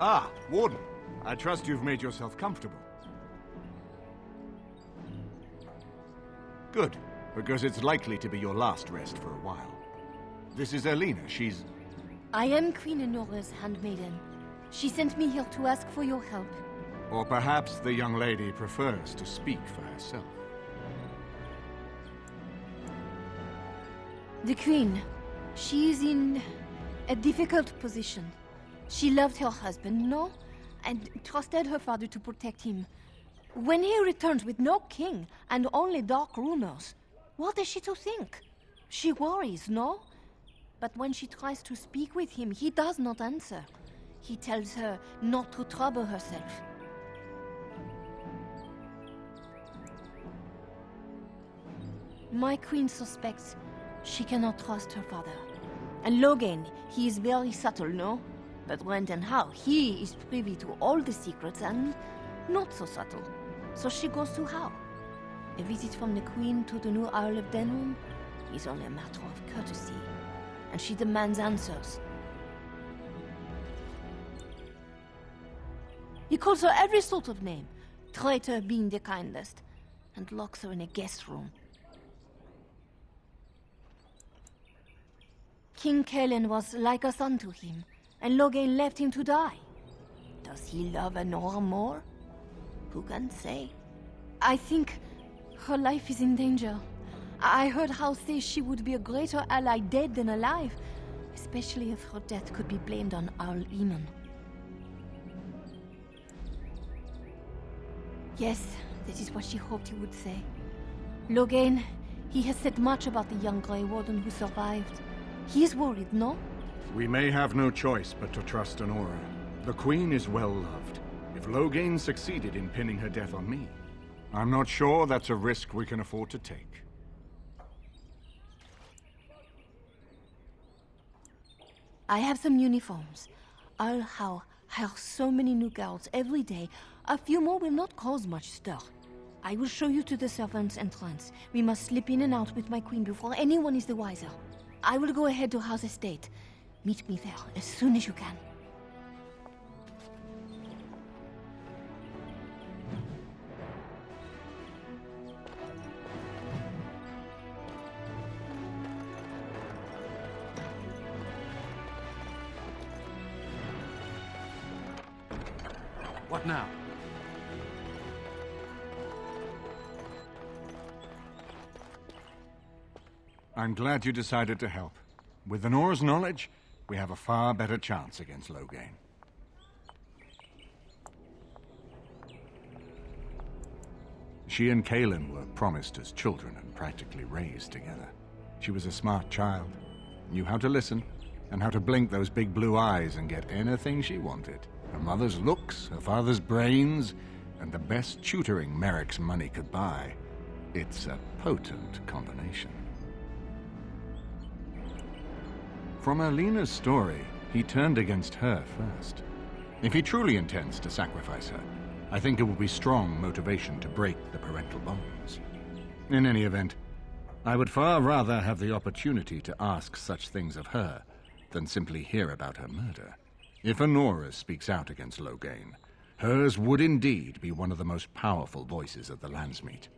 Ah, Warden. I trust you've made yourself comfortable. Good, because it's likely to be your last rest for a while. This is Elena. She's... I am Queen Enora's handmaiden. She sent me here to ask for your help. Or perhaps the young lady prefers to speak for herself. The Queen, she is in a difficult position. She loved her husband, no? And trusted her father to protect him. When he returns with no king and only dark rumors, what is she to think? She worries, no? But when she tries to speak with him, he does not answer. He tells her not to trouble herself. My queen suspects she cannot trust her father. And Logan, he is very subtle, no? But when and how, he is privy to all the secrets and not so subtle. So she goes to how? A visit from the Queen to the new Isle of Denham is only a matter of courtesy, and she demands answers. He calls her every sort of name, traitor being the kindest, and locks her in a guest room. King Kalen was like a son to him, and Logan left him to die. Does he love Enora more? Who can say? I think her life is in danger. I heard House say she would be a greater ally dead than alive, especially if her death could be blamed on Earl Eamon. Yes, that is what she hoped he would say. Logan, he has said much about the young Grey Warden who survived. He is worried, no? We may have no choice but to trust Enora. The Queen is well loved. If Logain succeeded in pinning her death on me, I'm not sure that's a risk we can afford to take. I have some uniforms. I'll hire so many new girls every day. A few more will not cause much stir. I will show you to the servants' entrance. We must slip in and out with my queen before anyone is the wiser. I will go ahead to House Estate. Meet me there as soon as you can. What now? I'm glad you decided to help. With Enora's knowledge, we have a far better chance against Logain. She and Kalen were promised as children and practically raised together. She was a smart child, knew how to listen, and how to blink those big blue eyes and get anything she wanted. Her mother's looks, her father's brains, and the best tutoring Merrick's money could buy. It's a potent combination. From Elena's story, he turned against her first. If he truly intends to sacrifice her, I think it will be strong motivation to break the parental bonds. In any event, I would far rather have the opportunity to ask such things of her than simply hear about her murder. If Enora speaks out against Logain, hers would indeed be one of the most powerful voices of the Landsmeet.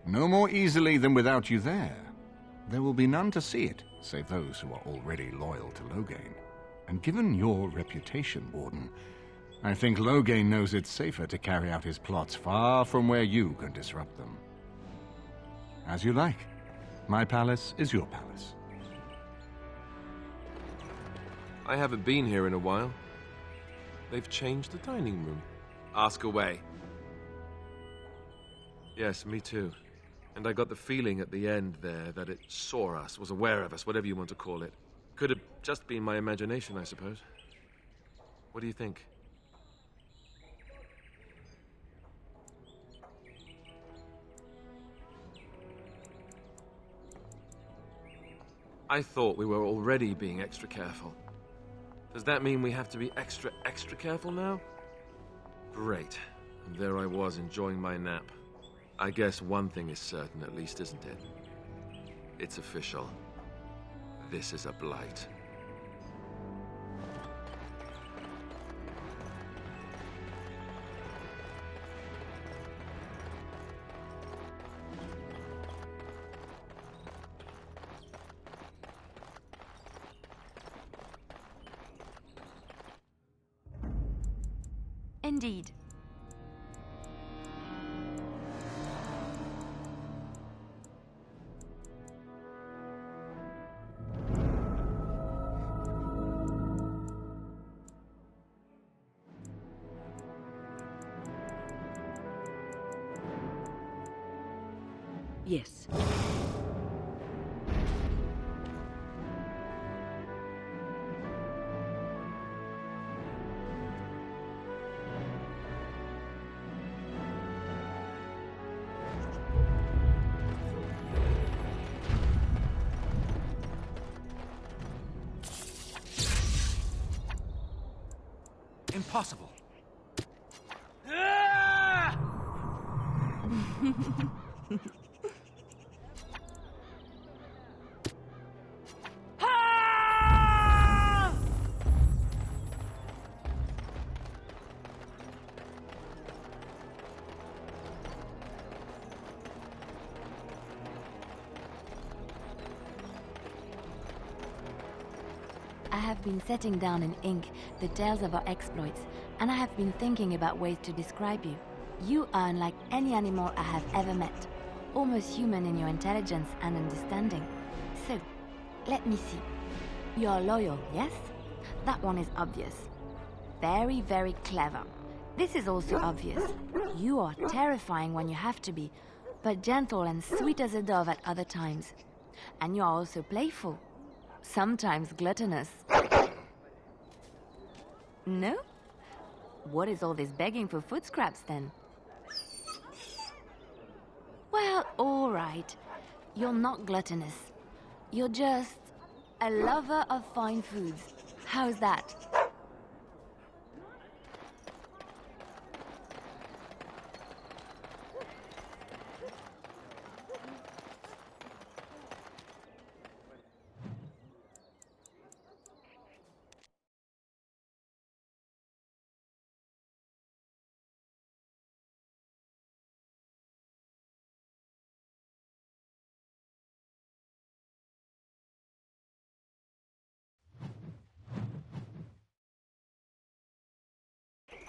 No more easily than without you there. There will be none to see it, save those who are already loyal to Logain. And given your reputation, Warden, I think Logain knows it's safer to carry out his plots far from where you can disrupt them. As you like. My palace is your palace. I haven't been here in a while. They've changed the dining room. Ask away. Yes, me too. And I got the feeling at the end there that it saw us, was aware of us, whatever you want to call it. Could have just been my imagination, I suppose. What do you think? I thought we were already being extra careful. Does that mean we have to be extra careful now? Great. And there I was enjoying my nap. I guess one thing is certain at least, isn't it? It's official. This is a blight. Indeed. Yes. Impossible. I have been setting down in ink the tales of our exploits, and I have been thinking about ways to describe you. You are unlike any animal I have ever met, almost human in your intelligence and understanding. So, let me see. You are loyal, yes? That one is obvious. Very, very clever. This is also obvious. You are terrifying when you have to be, but gentle and sweet as a dove at other times. And you are also playful. Sometimes gluttonous. No? What is all this begging for food scraps then? Well, all right. You're not gluttonous. You're just a lover of fine foods. How's that?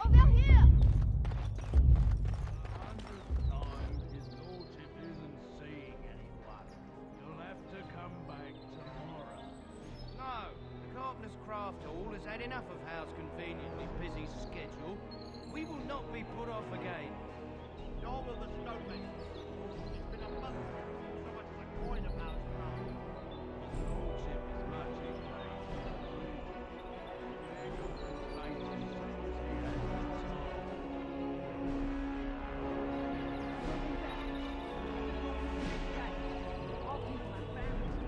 Over here! His lordship isn't seeing anyone. You'll have to come back tomorrow. No, the Carpenter's Craft Hall has had enough of Hal's conveniently busy schedule. We will not be put off again. Nor will the stonemasons. It's been a month since so much as a coin of Hal's crown. His lordship is much engaged. We're going to fight as soon as he has the time. Our people have families.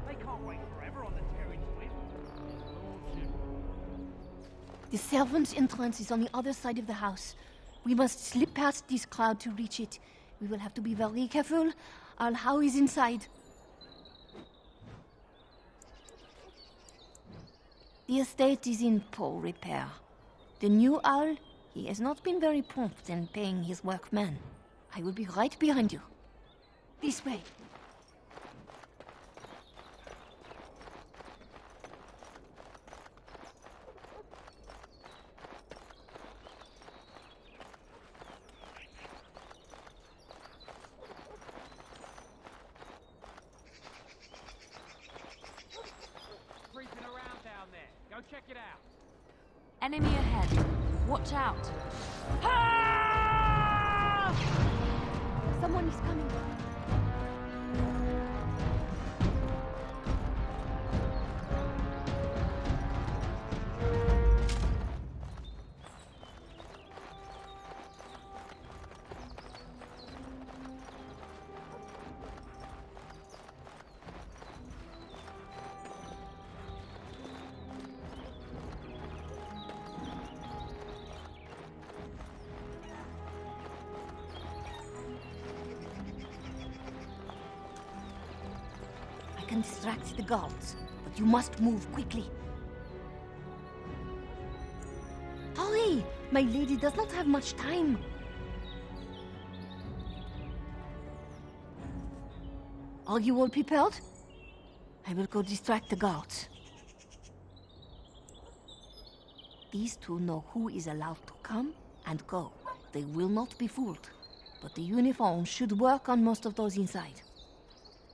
They can't wait forever on the Terran Twin. His lordship The servants' entrance is on the other side of the house. We must slip past this crowd to reach it. We will have to be very careful. Our How is inside. The estate is in poor repair. The new owl, he has not been very prompt in paying his workmen. I will be right behind you. This way. Creeping around down there. Go check it out. Enemy ahead. Watch out. Someone is coming. I can distract the guards. but you must move quickly. Hurry! My lady does not have much time. Are you all prepared? I will go distract the guards. These two know who is allowed to come and go. They will not be fooled. But the uniform should work on most of those inside.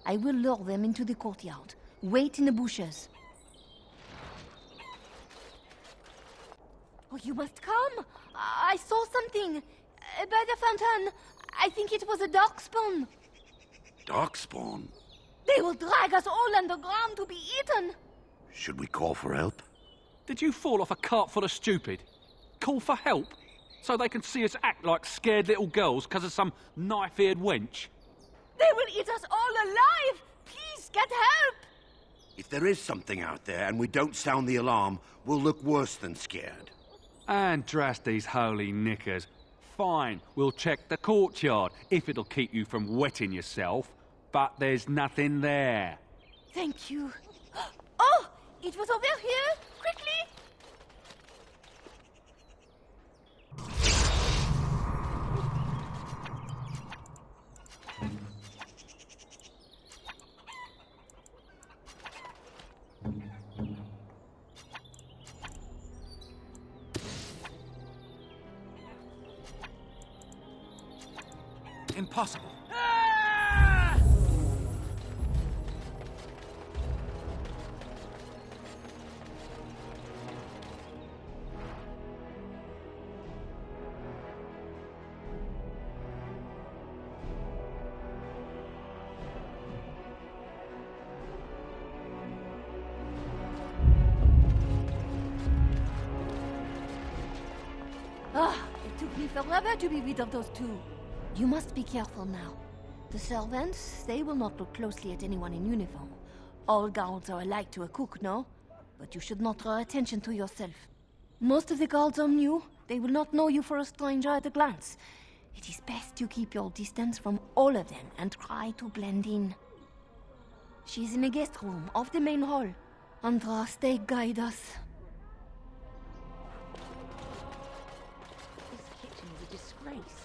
I will lure them into the courtyard. Wait in the bushes. Oh, you must come! I saw something! By the fountain! I think it was a darkspawn! Darkspawn? They will drag us all underground to be eaten! Should we call for help? Did you fall off a cart full of stupid? Call for help? So they can see us act like scared little girls because of some knife-eared wench? They will eat us all alive! Please, get help! If there is something out there and we don't sound the alarm, we'll look worse than scared. And drast these holy knickers. Fine, we'll check the courtyard, if it'll keep you from wetting yourself. But there's nothing there. Thank you. Oh! It was over here! Quickly! Impossible. Ah, it took me forever to be rid of those two. You must be careful now. The servants, they will not look closely at anyone in uniform. All guards are alike to a cook, no? But you should not draw attention to yourself. Most of the guards are new. They will not know you for a stranger at a glance. It is best you keep your distance from all of them and try to blend in. She's in the guest room off the main hall. Andras, they guide us. This kitchen is a disgrace.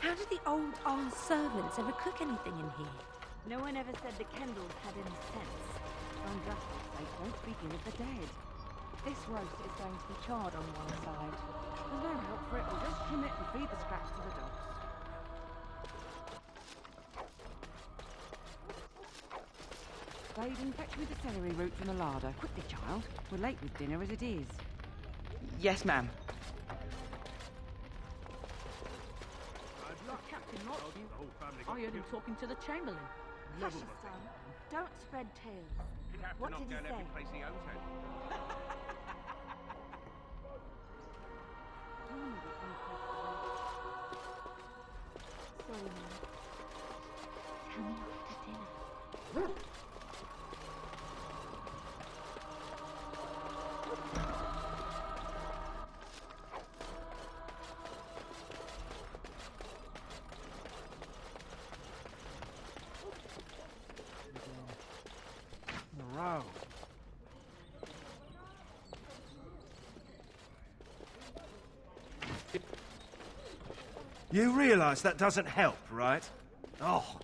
How did the old servants ever cook anything in here? No one ever said the Kendalls had any sense. On justice, they don't speaking of the dead. This roast is going to be charred on one side. There's no help for it. We'll just trim it and feed the scraps to the dogs. Baden, fetch me the celery root from the larder. Quickly, child. We're late with dinner as it is. Yes, ma'am. Captain Lodge, I heard him talking to the Chamberlain. Hush, son. Don't spread tales. What did he say? Sorry, Mum. Tell me after dinner. Moreau. You realise that doesn't help, right? Oh.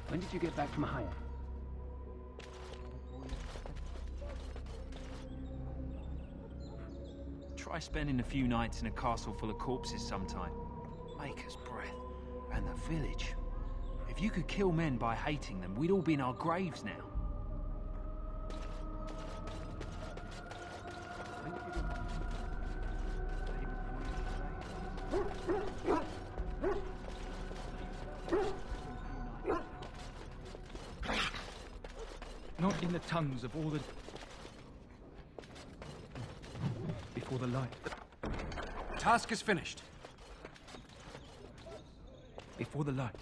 When did you get back from home? Try spending a few nights in a castle full of corpses sometime. Maker's breath. And the village. If you could kill men by hating them, we'd all be in our graves now. Not in the tongues of all the... before the light. Task is finished. Before the light,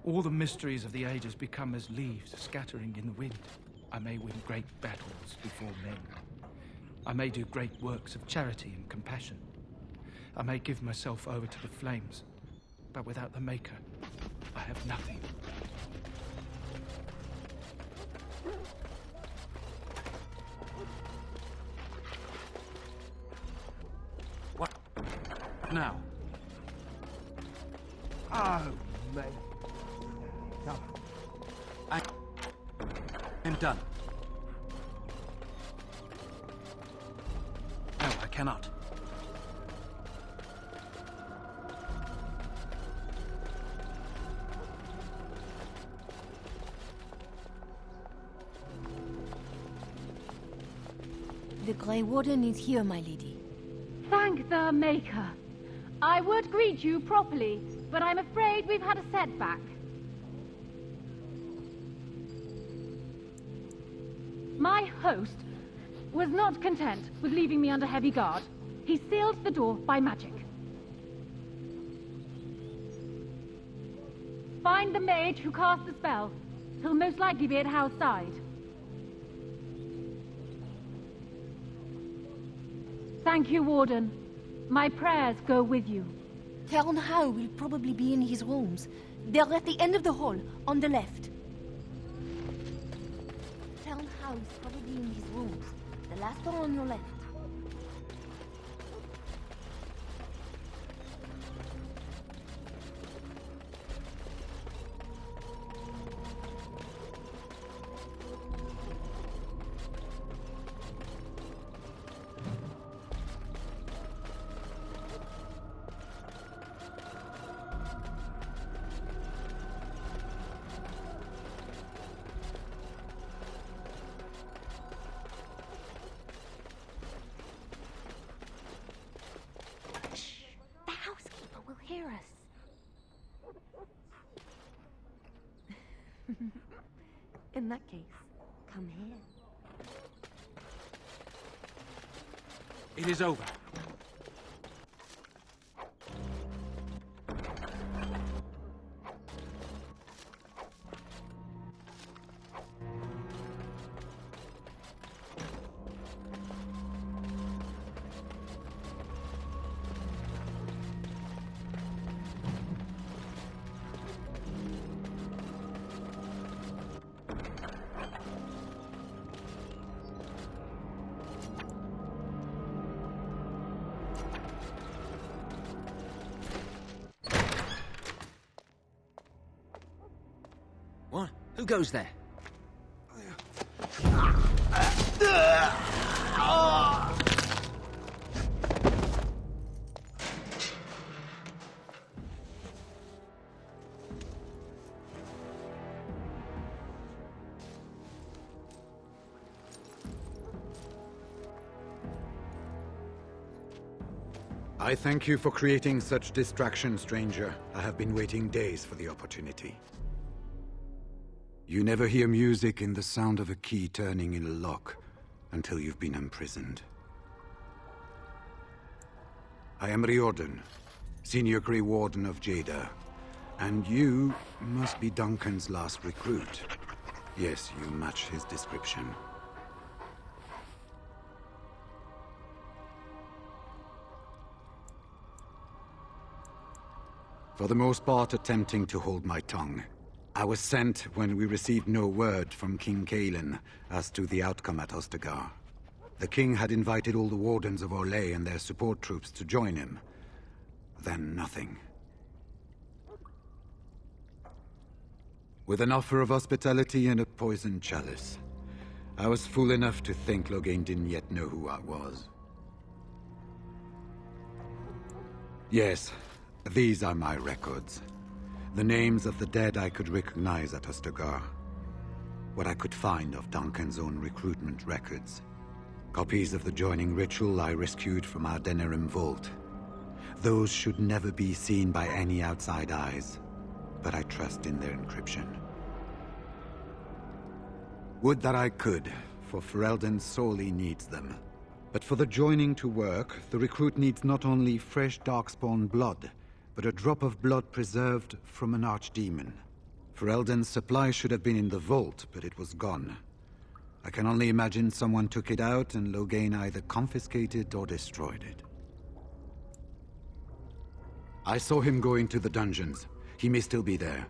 all the mysteries of the ages become as leaves scattering in the wind. I may win great battles before men. I may do great works of charity and compassion. I may give myself over to the flames, but without the Maker, I have nothing. What? Now? Oh, mate. Come. I'm done. No, I cannot. The Grey Warden is here, my lady. Thank the Maker. I would greet you properly, but I'm afraid we've had a setback. My host was not content with leaving me under heavy guard. He sealed the door by magic. Find the mage who cast the spell. He'll most likely be at Hal's side. Thank you, Warden. My prayers go with you. Count Howe will probably be in his rooms. They're at the end of the hall, on the left. Count Howe is probably in his rooms. The last door on your left. Hear us. In that case, come here. It is over. What? Who goes there? I thank you for creating such distraction, stranger. I have been waiting days for the opportunity. You never hear music in the sound of a key turning in a lock until you've been imprisoned. I am Riordan, Senior Grey Warden of Jada, and you must be Duncan's last recruit. Yes, you match his description. For the most part, attempting to hold my tongue. I was sent when we received no word from King Kalen as to the outcome at Ostagar. The king had invited all the wardens of Orlais and their support troops to join him. Then nothing. With an offer of hospitality and a poisoned chalice, I was fool enough to think Loghain didn't yet know who I was. Yes, these are my records. The names of the dead I could recognize at Ostagar. What I could find of Duncan's own recruitment records. Copies of the joining ritual I rescued from our Denerim vault. Those should never be seen by any outside eyes, but I trust in their encryption. Would that I could, for Ferelden sorely needs them. But for the joining to work, the recruit needs not only fresh darkspawn blood, but a drop of blood preserved from an archdemon. Ferelden's supply should have been in the vault, but it was gone. I can only imagine someone took it out and Loghain either confiscated or destroyed it. I saw him go into the dungeons. He may still be there.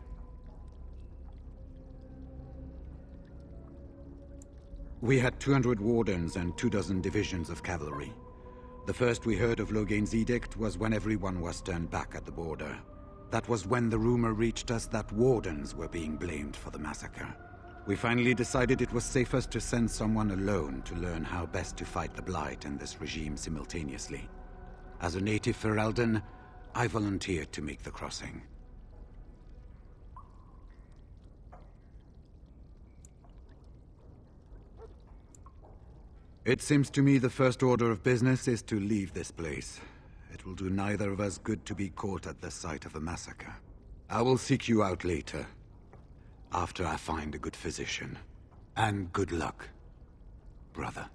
We had 200 wardens and 24 divisions of cavalry. The first we heard of Loghain's edict was when everyone was turned back at the border. That was when the rumor reached us that wardens were being blamed for the massacre. We finally decided it was safest to send someone alone to learn how best to fight the Blight and this regime simultaneously. As a native Ferelden, I volunteered to make the crossing. It seems to me the first order of business is to leave this place. It will do neither of us good to be caught at the site of a massacre. I will seek you out later, after I find a good physician. And good luck, brother.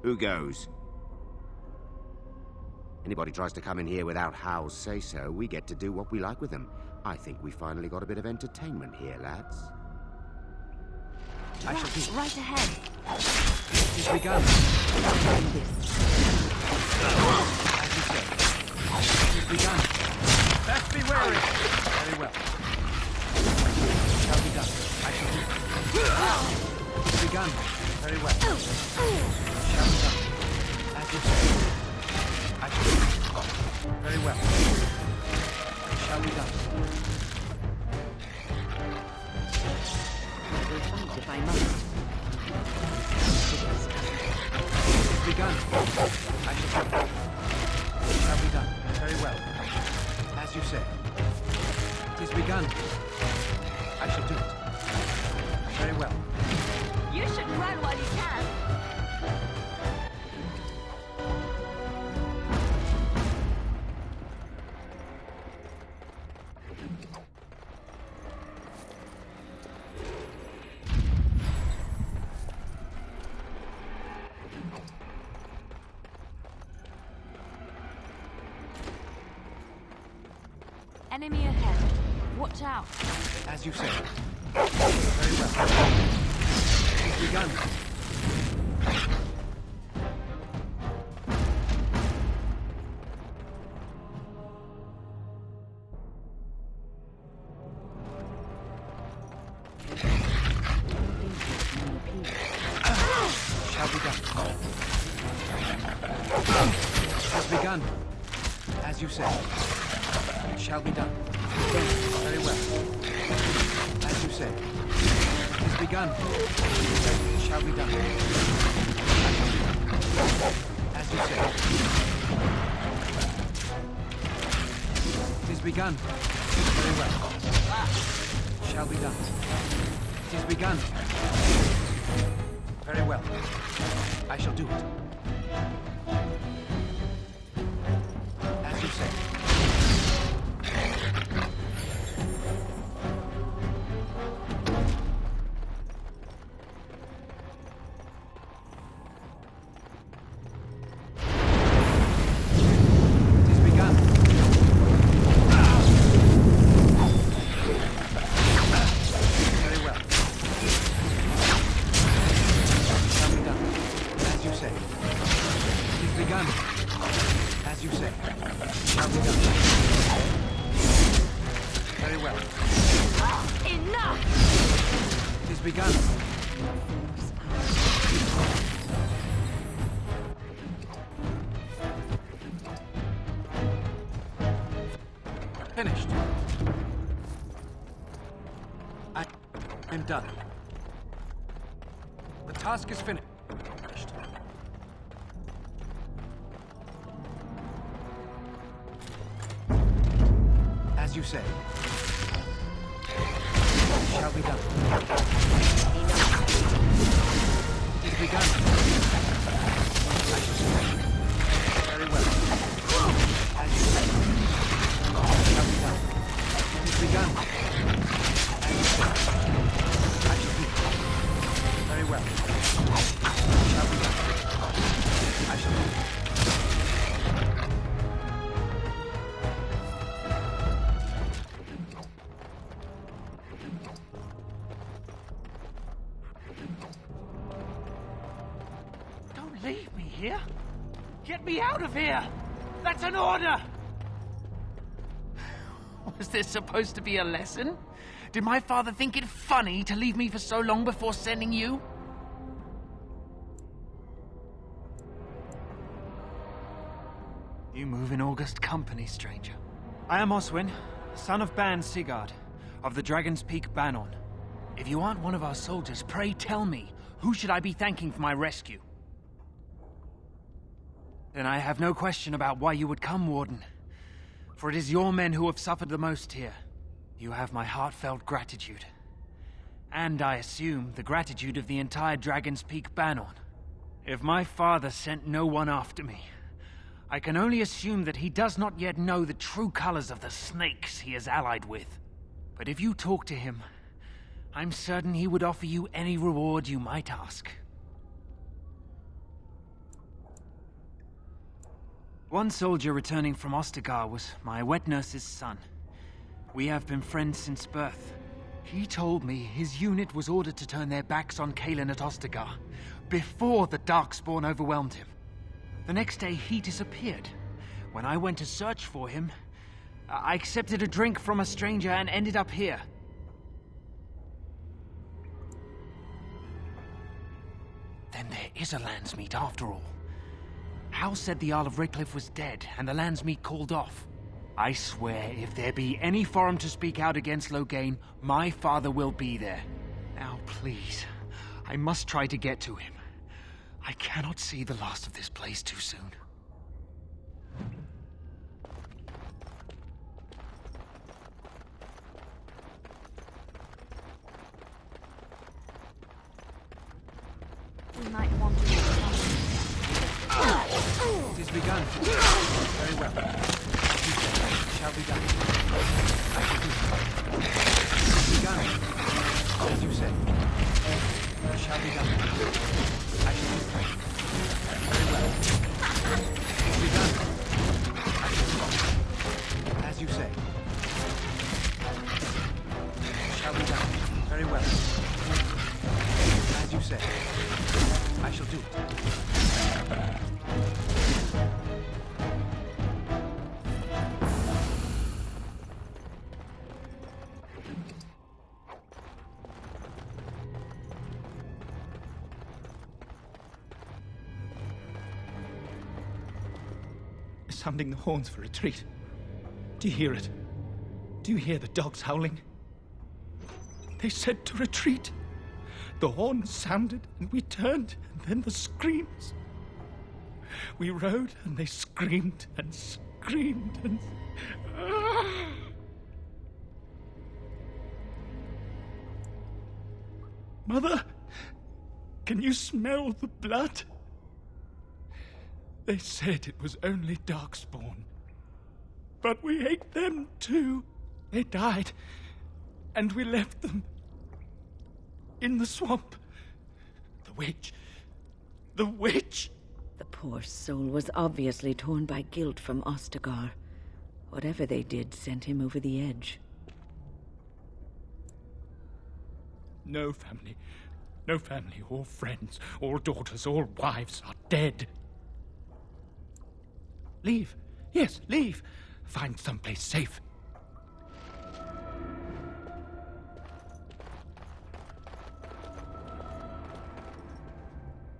Who goes? Anybody tries to come in here without Hal's say-so, we get to do what we like with them. I think we finally got a bit of entertainment here, lads. Right ahead. It's begun. It's begun. Best be wary. Very well. Shall be done. I shall do. It's begun. Very well. Shall be done. As you say. I shall do. Very well. Shall be done. I will fight if I must. It's begun. I shall do. Shall be done. Very well. As you say. It is begun. I shall do it. Very well. You should run while you can. Enemy ahead. Watch out. As you say. Very well. It's begun. Shall be done. Has begun. As you say. It shall be done. Very well. As you say. It is begun. It shall be done. As you say. It is begun. Very well. Shall be done. It is begun. Very well. I shall do it. As you say. Finished. I'm done. The task is finished. As you say. Shall be done. Enough. Leave me here? Get me out of here! That's an order! Was this supposed to be a lesson? Did my father think it funny to leave me for so long before sending you? You move in august company, stranger. I am Oswin, son of Ban Sigurd, of the Dragon's Peak Banon. If you aren't one of our soldiers, pray tell me, who should I be thanking for my rescue? Then I have no question about why you would come, Warden. For it is your men who have suffered the most here. You have my heartfelt gratitude. And I assume the gratitude of the entire Dragon's Peak Banon. If my father sent no one after me, I can only assume that he does not yet know the true colors of the snakes he is allied with. But if you talk to him, I'm certain he would offer you any reward you might ask. One soldier returning from Ostagar was my wet nurse's son. We have been friends since birth. He told me his unit was ordered to turn their backs on Kalen at Ostagar, before the Darkspawn overwhelmed him. The next day, he disappeared. When I went to search for him, I accepted a drink from a stranger and ended up here. Then there is a Landsmeet after all. Hal said the Earl of Redcliffe was dead, and the Landsmeet called off. I swear, if there be any forum to speak out against Loghain, my father will be there. Now, please, I must try to get to him. I cannot see the last of this place too soon. We might want to... It is begun. Very well. It shall be done. I shall do so. It is begun. As you say. It shall be done. I shall do so. Very well. It is begun. I shall do so. As you say. It shall be done. Very well. As you say. I shall do it. Sounding the horns for retreat. Do you hear it? Do you hear the dogs howling? They said to retreat. The horns sounded, and we turned, and then the screams. We rode, and they screamed, and screamed, and... Mother, can you smell the blood? They said it was only Darkspawn. But we ate them too. They died, and we left them in the swamp. The witch. The witch! The poor soul was obviously torn by guilt from Ostagar. Whatever they did sent him over the edge. No family, all friends, all daughters, all wives are dead. Leave. Yes, leave. Find someplace safe.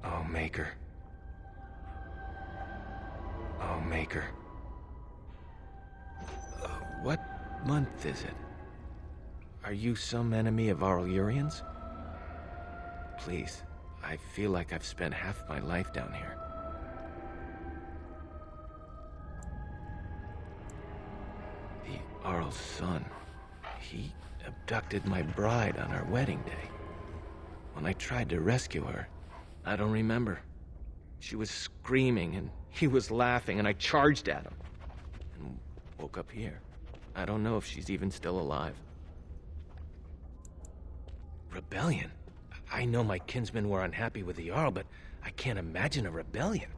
Oh, Maker. Oh, Maker. What month is it? Are you some enemy of our Urians? Please, I feel like I've spent half my life down here. The Arl's son. He abducted my bride on our wedding day. When I tried to rescue her, I don't remember. She was screaming and he was laughing and I charged at him. And woke up here. I don't know if she's even still alive. Rebellion? I know my kinsmen were unhappy with the Jarl, but I can't imagine a rebellion.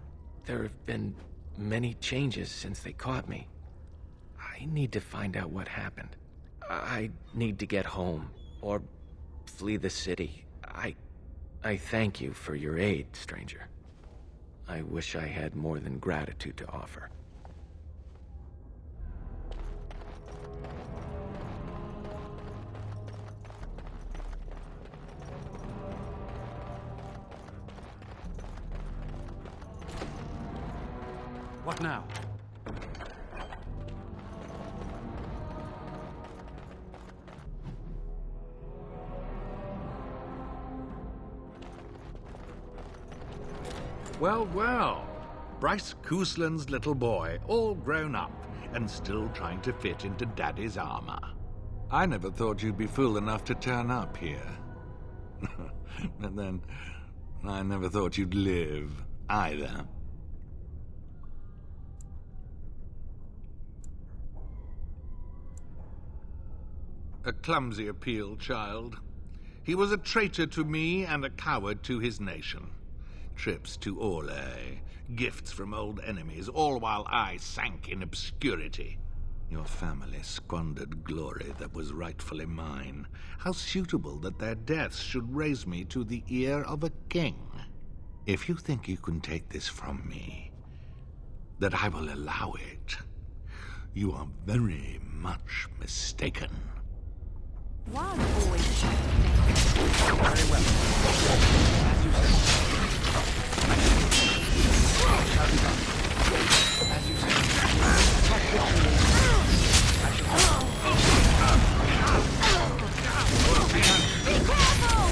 There have been many changes since they caught me. I need to find out what happened. I need to get home, or flee the city. I thank you for your aid, stranger. I wish I had more than gratitude to offer. What now? Well, well. Bryce Cousland's little boy, all grown up, and still trying to fit into Daddy's armor. I never thought you'd be fool enough to turn up here. But then, I never thought you'd live, either. A clumsy appeal, child. He was a traitor to me and a coward to his nation. Trips to Orle, gifts from old enemies, all while I sank in obscurity. Your family squandered glory that was rightfully mine. How suitable that their deaths should raise me to the ear of a king. If you think you can take this from me, that I will allow it, you are very much mistaken. Why are you always trying to make Very well. As you say. Shall be done. As you say. Not literally. I shall Be careful!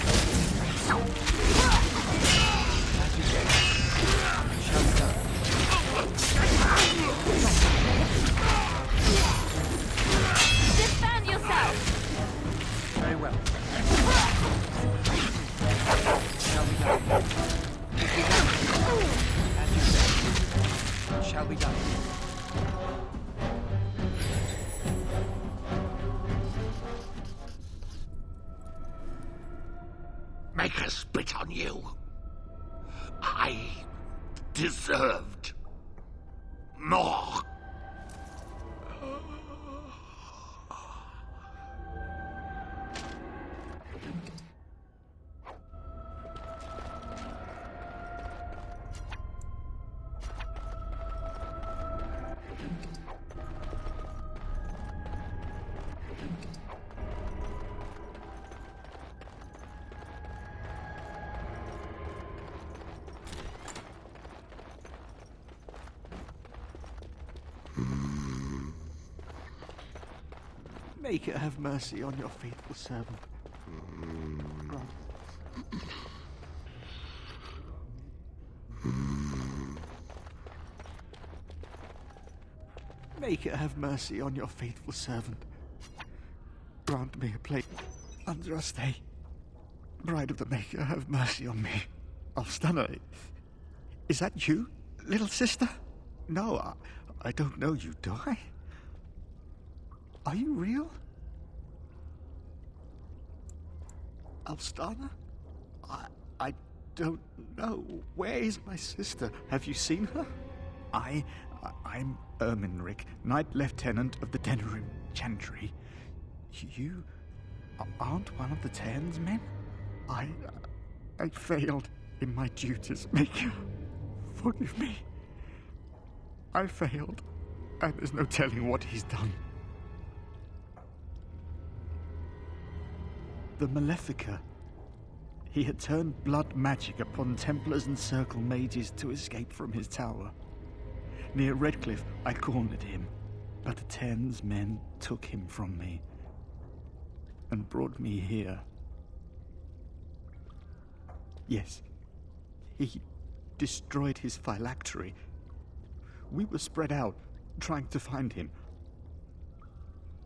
As you say. Shall be done. Defend yourself! Very well. Shall be done. As you say. Shall be done. Make her spit on you. I deserved more. Make it have mercy on your faithful servant. Make it have mercy on your faithful servant. Grant me a place under a stay. Bride of the Maker, have mercy on me. Alstana, is that you, little sister? No, I don't know you, do I? Are you real? Alstana? I don't know. Where is my sister? Have you seen her? I'm Erminric, Knight Lieutenant of the Denerim Chantry. You aren't one of the Tern's men? I failed in my duties, Maker. Forgive me. I failed, and there's no telling what he's done. The Malefica. He had turned blood magic upon Templars and Circle mages to escape from his tower. Near Redcliffe, I cornered him, but the Tern's men took him from me and brought me here. Yes, he destroyed his phylactery. We were spread out, trying to find him.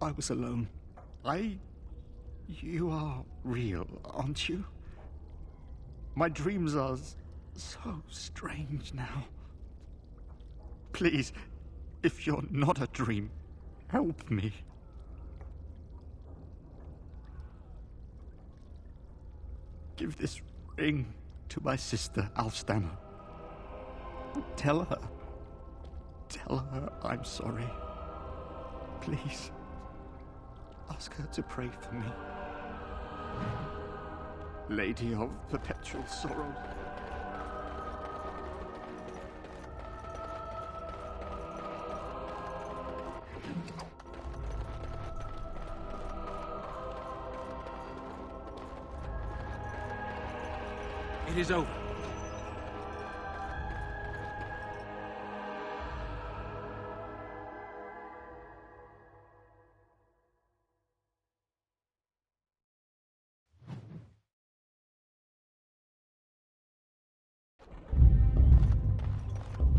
I was alone. You are real, aren't you? My dreams are so strange now. Please, if you're not a dream, help me. Give this ring to my sister, Alstana. Tell her I'm sorry. Please, ask her to pray for me. Lady of Perpetual Sorrow. It is over.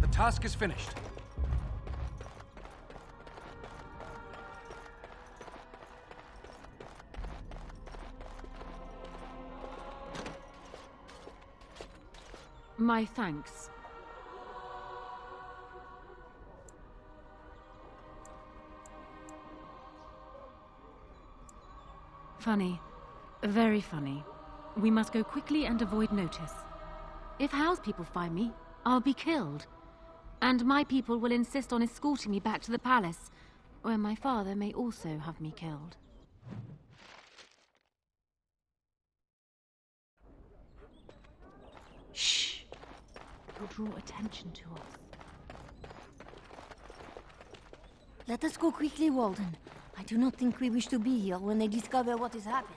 The task is finished. My thanks. Funny. Very funny. We must go quickly and avoid notice. If Howe's people find me, I'll be killed. And my people will insist on escorting me back to the palace, where my father may also have me killed. Shh! Will draw attention to us. Let us go quickly, Walden. I do not think we wish to be here when they discover what has happened.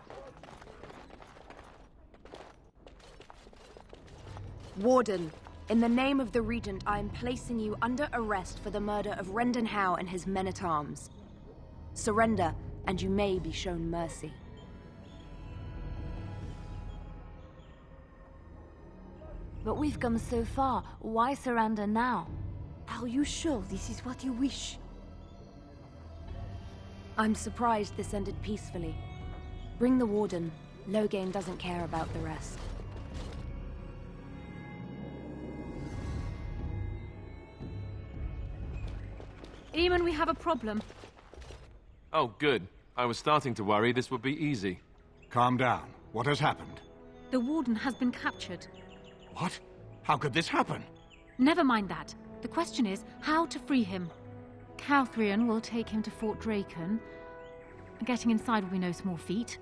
Warden, in the name of the Regent, I am placing you under arrest for the murder of Rendon Howe and his men-at-arms. Surrender, and you may be shown mercy. But we've come so far. Why surrender now? Are you sure this is what you wish? I'm surprised this ended peacefully. Bring the Warden. Loghain doesn't care about the rest. Eamon, we have a problem. Oh, good. I was starting to worry this would be easy. Calm down. What has happened? The Warden has been captured. What? How could this happen? Never mind that. The question is how to free him. Calthrion will take him to Fort Dracon. Getting inside will be no small feat.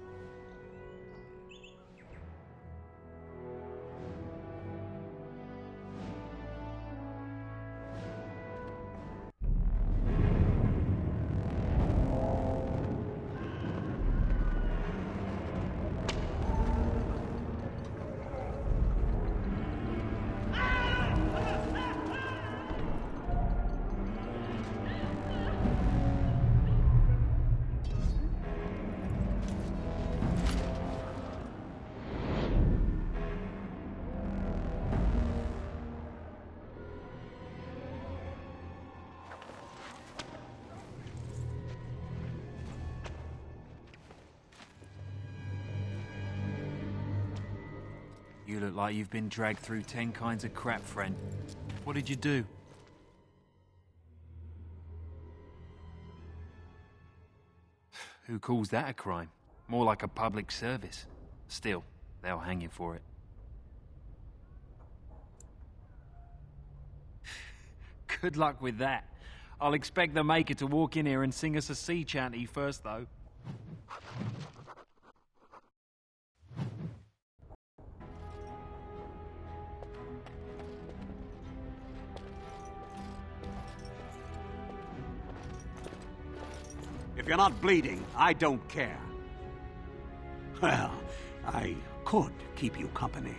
You look like you've been dragged through 10 kinds of crap, friend. What did you do? Who calls that a crime? More like a public service. Still, they'll hang you for it. Good luck with that. I'll expect the Maker to walk in here and sing us a sea chanty first, though. If you're not bleeding, I don't care. Well, I could keep you company.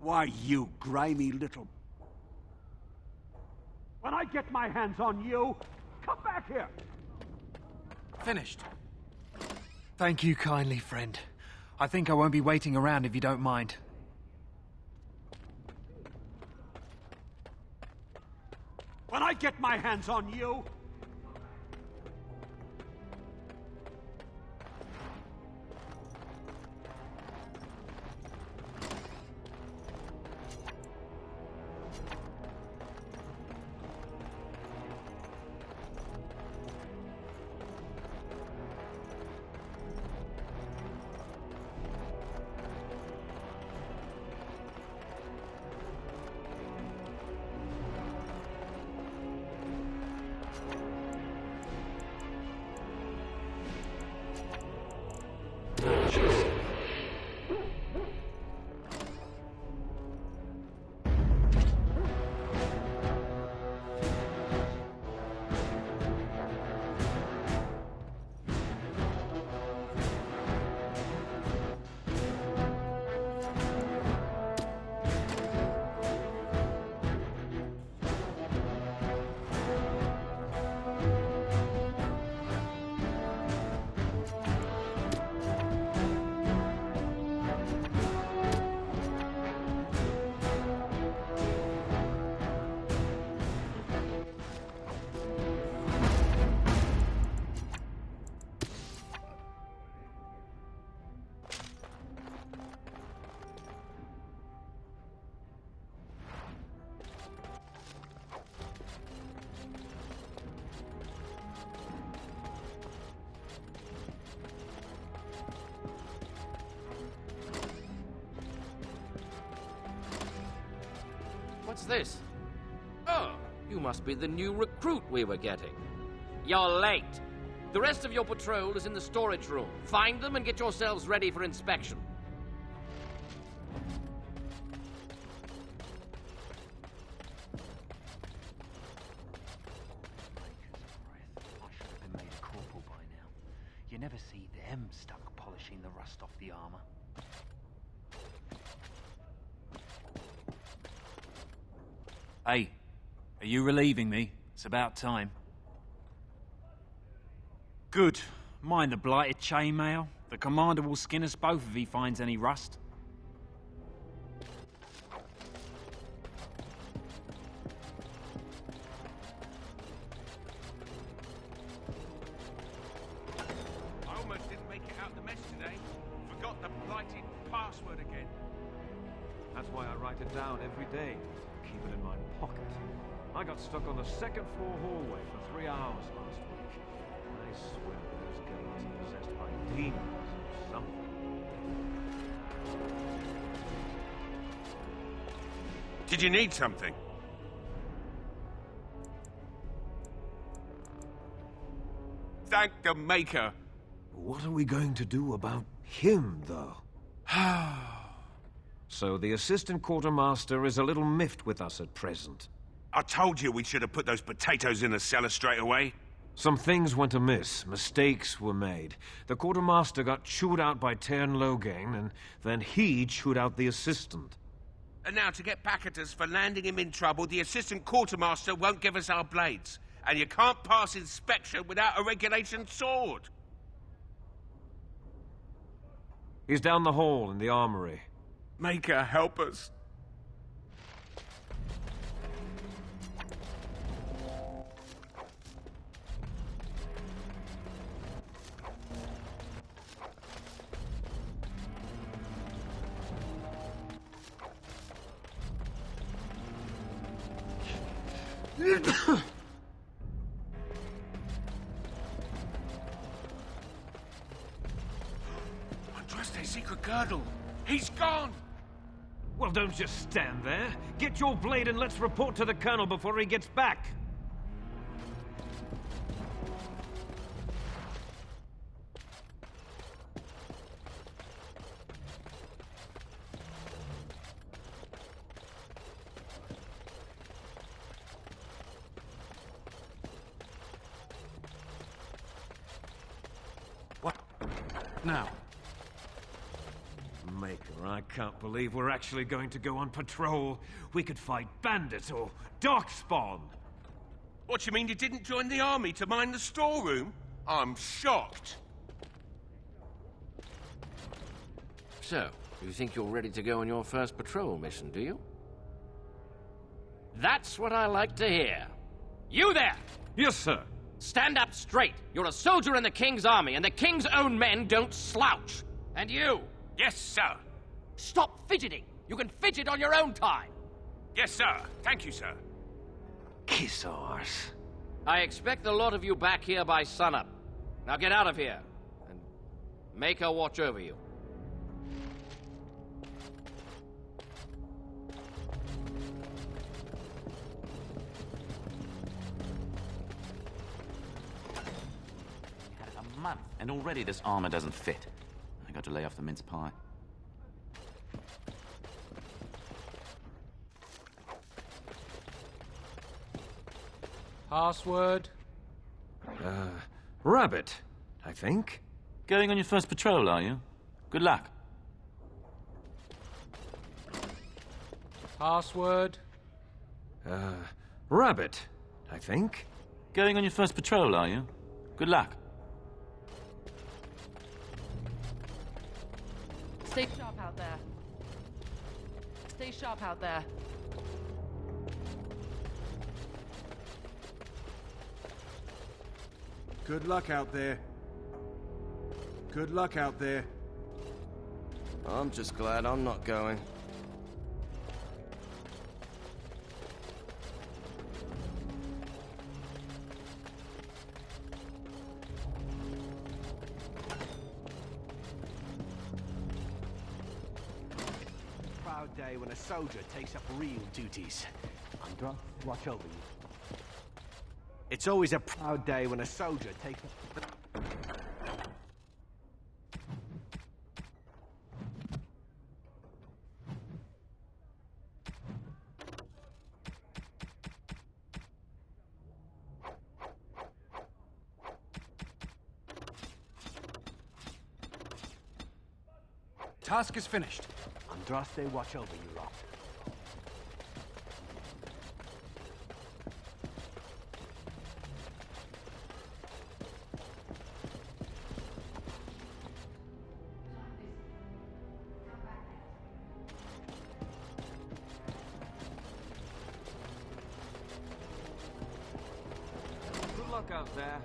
Why, you grimy little... When I get my hands on you, come back here! Finished. Thank you kindly, friend. I think I won't be waiting around if you don't mind. When I get my hands on you... What's this? Oh, you must be the new recruit we were getting. You're late. The rest of your patrol is in the storage room. Find them and get yourselves ready for inspection. You never see them stuck polishing the rust off the armor. Hey, are you relieving me? It's about time. Good. Mind the blighted chainmail. The commander will skin us both if he finds any rust. I almost didn't make it out the mess today. Forgot the blighted password again. That's why I write it down every day. Keep it in my pocket. I got stuck on the second floor hallway for 3 hours last week. I swear those girls are possessed by demons or something. Did you need something? Thank the Maker. What are we going to do about him, though? So the assistant quartermaster is a little miffed with us at present. I told you we should have put those potatoes in the cellar straight away. Some things went amiss. Mistakes were made. The quartermaster got chewed out by Tern Loghain, and then he chewed out the assistant. And now to get back at us for landing him in trouble, the assistant quartermaster won't give us our blades. And you can't pass inspection without a regulation sword. He's down the hall in the armory. Maker, help us. Andraste's secret girdle. He's gone. Well, don't just stand there. Get your blade and let's report to the colonel before he gets back. What? Now. Maker, I can't believe we're actually going to go on patrol. We could fight bandits or darkspawn. What, you mean you didn't join the army to mine the storeroom? I'm shocked. So, you think you're ready to go on your first patrol mission, do you? That's what I like to hear. You there! Yes, sir. Stand up straight. You're a soldier in the King's army, and the King's own men don't slouch. And you! Yes, sir. Stop fidgeting. You can fidget on your own time. Yes, sir. Thank you, sir. Kiss arse. I expect a lot of you back here by sunup. Now get out of here, and make her watch over you. Had it a month, and already this armor doesn't fit. I got to lay off the mince pie. Password? Rabbit, I think. Going on your first patrol, are you? Good luck. Password? Rabbit, I think. Going on your first patrol, are you? Good luck. Stay sharp out there. Stay sharp out there. Good luck out there. Good luck out there. I'm just glad I'm not going. day when a soldier takes up real duties. Andros, watch over you. It's always a proud day when a soldier takes up... Task is finished. Andraste, watch over you lot. Good luck out there.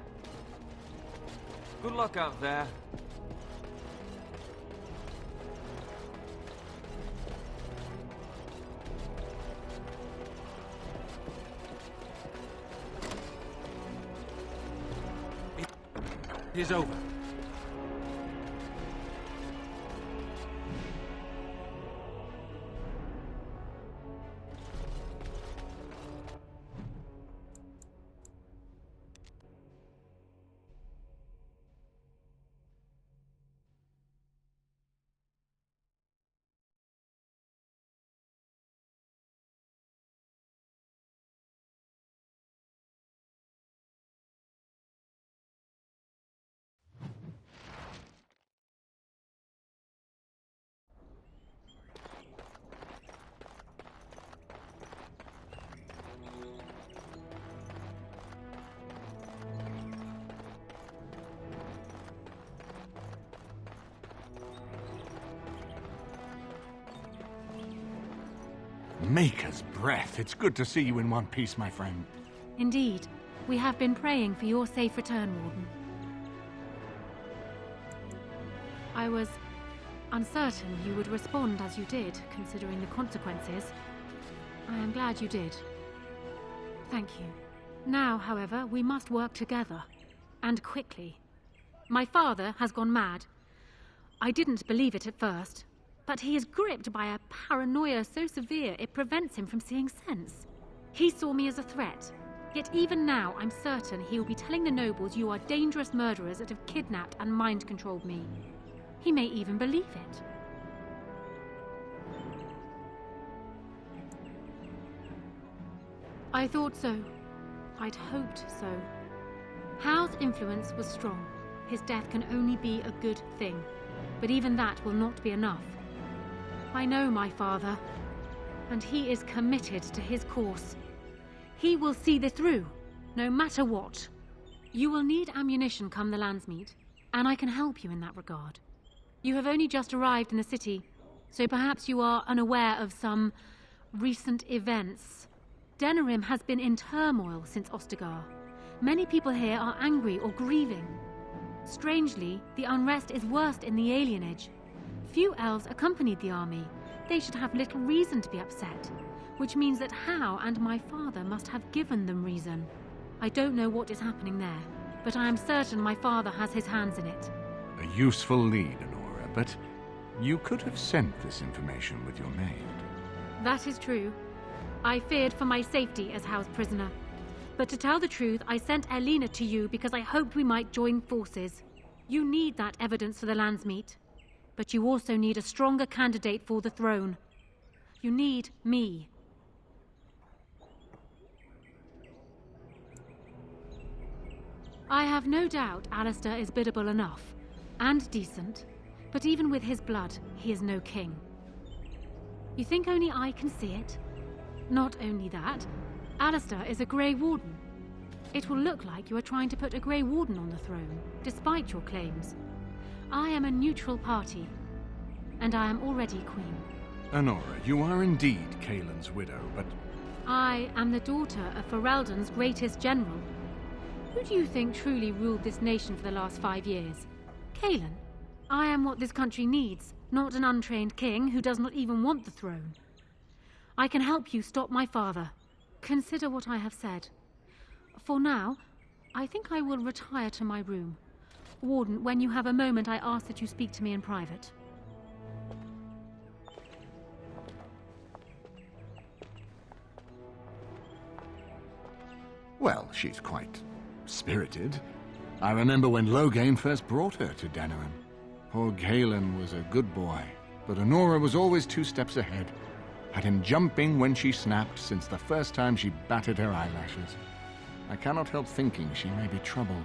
Good luck out there. It is over. Maker's breath. It's good to see you in one piece, my friend. Indeed. We have been praying for your safe return, Warden. I was uncertain you would respond as you did, considering the consequences. I am glad you did. Thank you. Now, however, we must work together. And quickly. My father has gone mad. I didn't believe it at first, but he is gripped by a paranoia so severe it prevents him from seeing sense. He saw me as a threat, yet even now I'm certain he will be telling the nobles you are dangerous murderers that have kidnapped and mind-controlled me. He may even believe it. I thought so. I'd hoped so. Hal's influence was strong. His death can only be a good thing, but even that will not be enough. I know my father, and he is committed to his course. He will see this through, no matter what. You will need ammunition come the Landsmeet, and I can help you in that regard. You have only just arrived in the city, so perhaps you are unaware of some recent events. Denerim has been in turmoil since Ostagar. Many people here are angry or grieving. Strangely, the unrest is worst in the alienage. Few elves accompanied the army. They should have little reason to be upset, which means that Hal and my father must have given them reason. I don't know what is happening there, but I am certain my father has his hands in it. A useful lead, Honora, but you could have sent this information with your maid. That is true. I feared for my safety as Hal's prisoner. But to tell the truth, I sent Elena to you because I hoped we might join forces. You need that evidence for the Landsmeet. But you also need a stronger candidate for the throne. You need me. I have no doubt Alistair is biddable enough, and decent, but even with his blood, he is no king. You think only I can see it? Not only that, Alistair is a Grey Warden. It will look like you are trying to put a Grey Warden on the throne, despite your claims. I am a neutral party, and I am already queen. Honora, you are indeed Kaelin's widow, but... I am the daughter of Ferelden's greatest general. Who do you think truly ruled this nation for the last 5 years? Kaelin. I am what this country needs, not an untrained king who does not even want the throne. I can help you stop my father. Consider what I have said. For now, I think I will retire to my room. Warden, when you have a moment, I ask that you speak to me in private. Well, she's quite spirited. I remember when Loghain first brought her to Denerim. Poor Galen was a good boy, but Honora was always 2 steps ahead. Had him jumping when she snapped since the first time she batted her eyelashes. I cannot help thinking she may be trouble,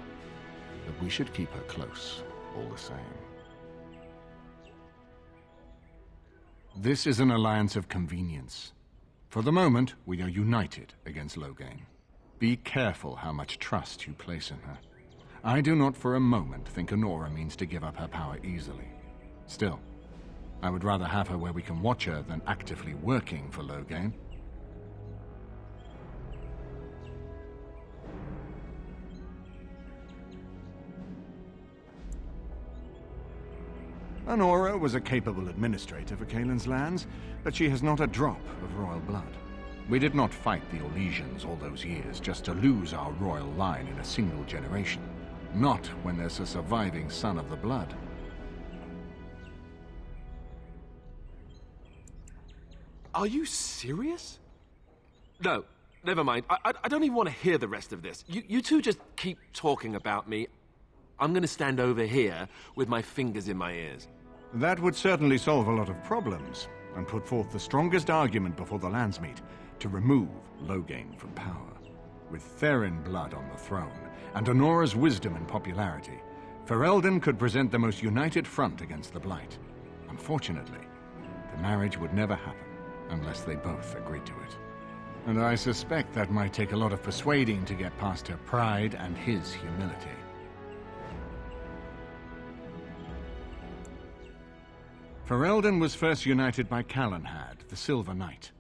but we should keep her close, all the same. This is an alliance of convenience. For the moment, we are united against Loghain. Be careful how much trust you place in her. I do not for a moment think Honora means to give up her power easily. Still, I would rather have her where we can watch her than actively working for Loghain. Honora was a capable administrator for Kaelin's lands, but she has not a drop of royal blood. We did not fight the Orlesians all those years just to lose our royal line in a single generation. Not when there's a surviving son of the blood. Are you serious? No, never mind. I don't even want to hear the rest of this. You two just keep talking about me. I'm going to stand over here with my fingers in my ears. That would certainly solve a lot of problems, and put forth the strongest argument before the Landsmeet to remove Loghain from power. With Therin blood on the throne, and Honora's wisdom and popularity, Ferelden could present the most united front against the Blight. Unfortunately, the marriage would never happen unless they both agreed to it. And I suspect that might take a lot of persuading to get past her pride and his humility. Ferelden was first united by Calenhad, the Silver Knight.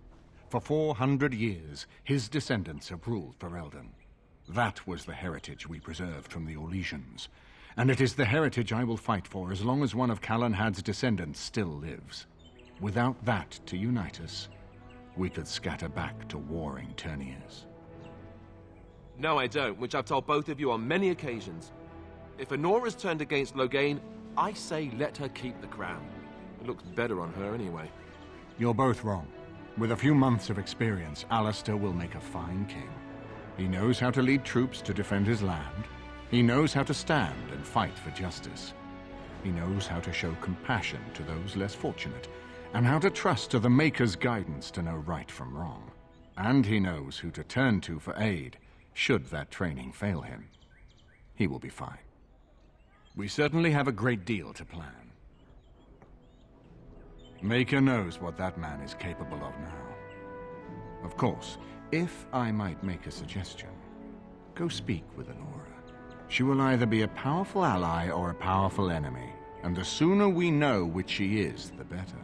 For 400 years, his descendants have ruled Ferelden. That was the heritage we preserved from the Orlesians, and it is the heritage I will fight for as long as one of Calenhad's descendants still lives. Without that to unite us, we could scatter back to warring Terniers. No, I don't, which I've told both of you on many occasions. If Honora's turned against Loghain, I say let her keep the crown. It looks better on her anyway. You're both wrong. With a few months of experience, Alistair will make a fine king. He knows how to lead troops to defend his land. He knows how to stand and fight for justice. He knows how to show compassion to those less fortunate, and how to trust to the Maker's guidance to know right from wrong. And he knows who to turn to for aid, should that training fail him. He will be fine. We certainly have a great deal to plan. Maker knows what that man is capable of now. Of course, if I might make a suggestion, go speak with Honora. She will either be a powerful ally or a powerful enemy, and the sooner we know which she is, the better.